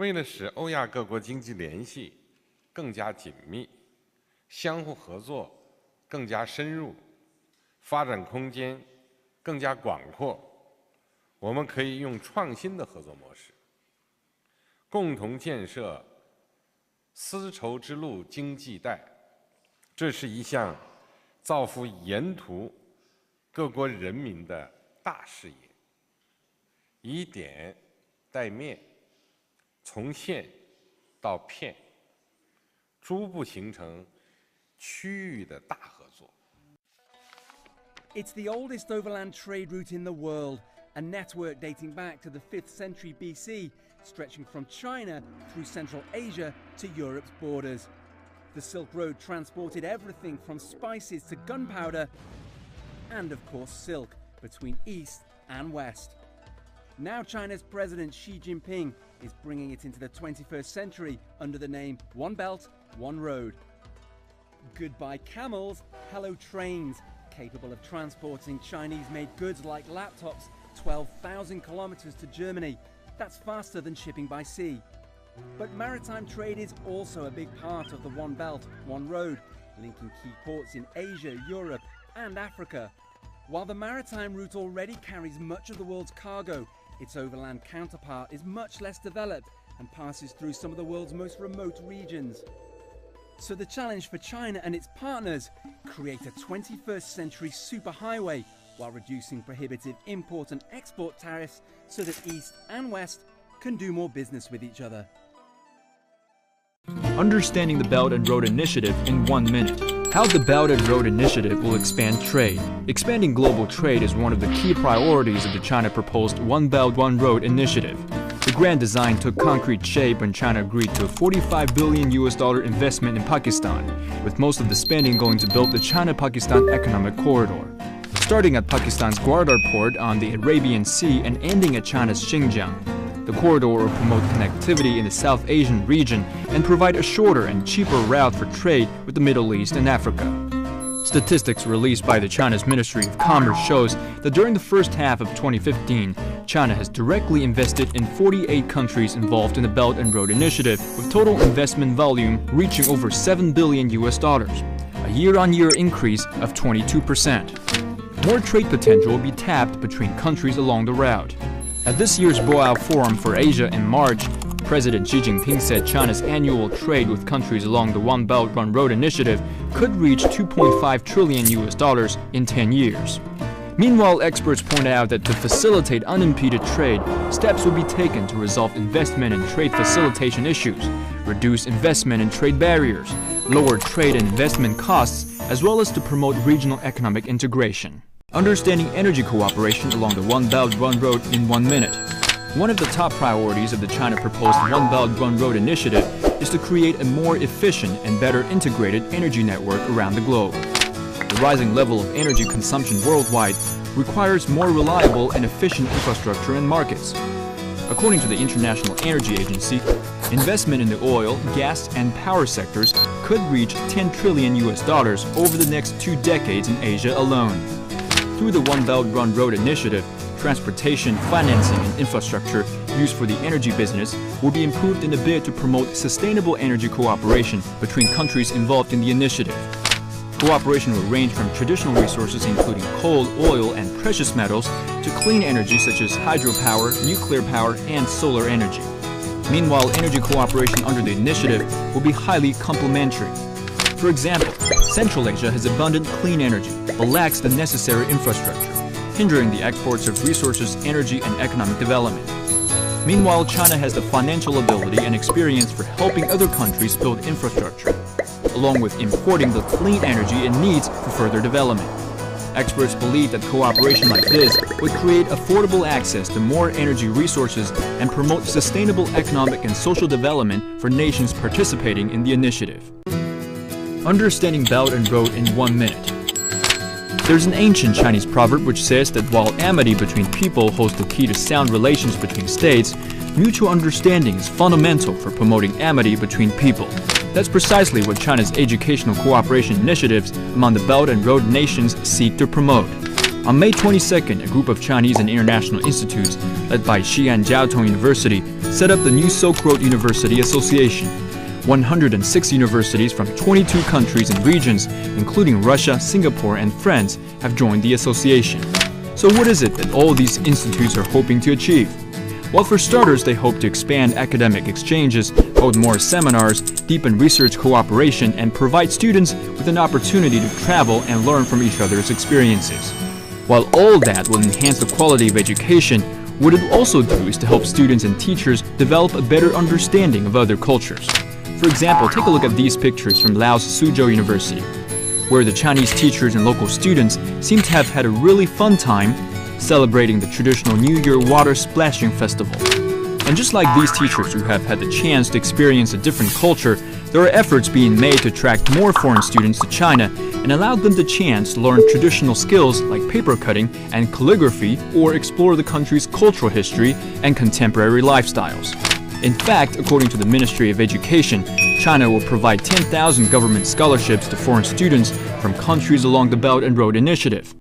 为了使欧亚各国经济联系更加紧密，相互合作更加深入，发展空间更加广阔，我们可以用创新的合作模式，共同建设丝绸之路经济带。这是一项造福沿途各国人民的大事业，以点带面，从线到片，逐步形成区域的大合作。 It's the oldest overland trade route in the world, a network dating back to the 5th century BC, stretching from China through Central Asia to Europe's borders. The Silk Road transported everything from spices to gunpowder and, of course, silk between East and West. Now China's President Xi Jinping is bringing it into the 21st century under the name One Belt, One Road. Goodbye camels, hello trains, capable of transporting Chinese-made goods like laptops 12,000 kilometers to Germany. That's faster than shipping by sea. But maritime trade is also a big part of the One Belt, One Road, linking key ports in Asia, Europe and Africa. While the maritime route already carries much of the world's cargo, its overland counterpart is much less developed and passes through some of the world's most remote regions. So the challenge for China and its partners: create a 21st century superhighway while reducing prohibitive import and export tariffs so that East and West can do more business with each other. Understanding the Belt and Road Initiative in 1 minute. How the Belt and Road Initiative will expand trade. Expanding global trade is one of the key priorities of the China-proposed One Belt, One Road Initiative. The grand design took concrete shape when China agreed to a $45 billion investment in Pakistan, with most of the spending going to build the China-Pakistan Economic Corridor. Starting at Pakistan's Gwardar port on the Arabian Sea and ending at China's Xinjiang. The corridor will promote connectivity in the South Asian region and provide a shorter and cheaper route for trade with the Middle East and Africa. Statistics released by the China's Ministry of Commerce shows that during the first half of 2015, China has directly invested in 48 countries involved in the Belt and Road Initiative, with total investment volume reaching over $7 billion, a year-on-year increase of 22%. More trade potential will be tapped between countries along the route. At this year's Boao Forum for Asia in March, President Xi Jinping said China's annual trade with countries along the One Belt, One Road Initiative could reach $2.5 trillion in 10 years. Meanwhile, experts point out that to facilitate unimpeded trade, steps will be taken to resolve investment and trade facilitation issues, reduce investment and trade barriers, lower trade and investment costs, as well as to promote regional economic integration. Understanding energy cooperation along the One Belt, One Road in 1 minute. One of the top priorities of the China-proposed One Belt, One Road Initiative is to create a more efficient and better integrated energy network around the globe. The rising level of energy consumption worldwide requires more reliable and efficient infrastructure and markets. According to the International Energy Agency, investment in the oil, gas, and power sectors could reach $10 trillion over the next 2 decades in Asia alone. Through the One Belt, One Road Initiative, transportation, financing, and infrastructure used for the energy business will be improved in a bid to promote sustainable energy cooperation between countries involved in the initiative. Cooperation will range from traditional resources including coal, oil, and precious metals to clean energy such as hydropower, nuclear power, and solar energy. Meanwhile, energy cooperation under the initiative will be highly complementary. For example, Central Asia has abundant clean energy but lacks the necessary infrastructure, hindering the exports of resources, energy, and economic development. Meanwhile, China has the financial ability and experience for helping other countries build infrastructure, along with importing the clean energy it needs for further development. Experts believe that cooperation like this would create affordable access to more energy resources and promote sustainable economic and social development for nations participating in the initiative. Understanding Belt and Road in 1 minute. There's an ancient Chinese proverb which says that while amity between people holds the key to sound relations between states, mutual understanding is fundamental for promoting amity between people. That's precisely what China's educational cooperation initiatives among the Belt and Road nations seek to promote. On May 22nd, a group of Chinese and international institutes, led by Xi'an Jiaotong University, set up the new Silk Road University Association. 106 universities from 22 countries and regions, including Russia, Singapore, and France, have joined the association. So what is it that all these institutes are hoping to achieve? Well, for starters, they hope to expand academic exchanges, hold more seminars, deepen research cooperation, and provide students with an opportunity to travel and learn from each other's experiences. While all that will enhance the quality of education, what it will also do is to help students and teachers develop a better understanding of other cultures. For example, take a look at these pictures from Laos Suzhou University, where the Chinese teachers and local students seem to have had a really fun time celebrating the traditional New Year water splashing festival. And just like these teachers who have had the chance to experience a different culture, there are efforts being made to attract more foreign students to China and allow them the chance to learn traditional skills like paper cutting and calligraphy, or explore the country's cultural history and contemporary lifestyles. In fact, according to the Ministry of Education, China will provide 10,000 government scholarships to foreign students from countries along the Belt and Road Initiative.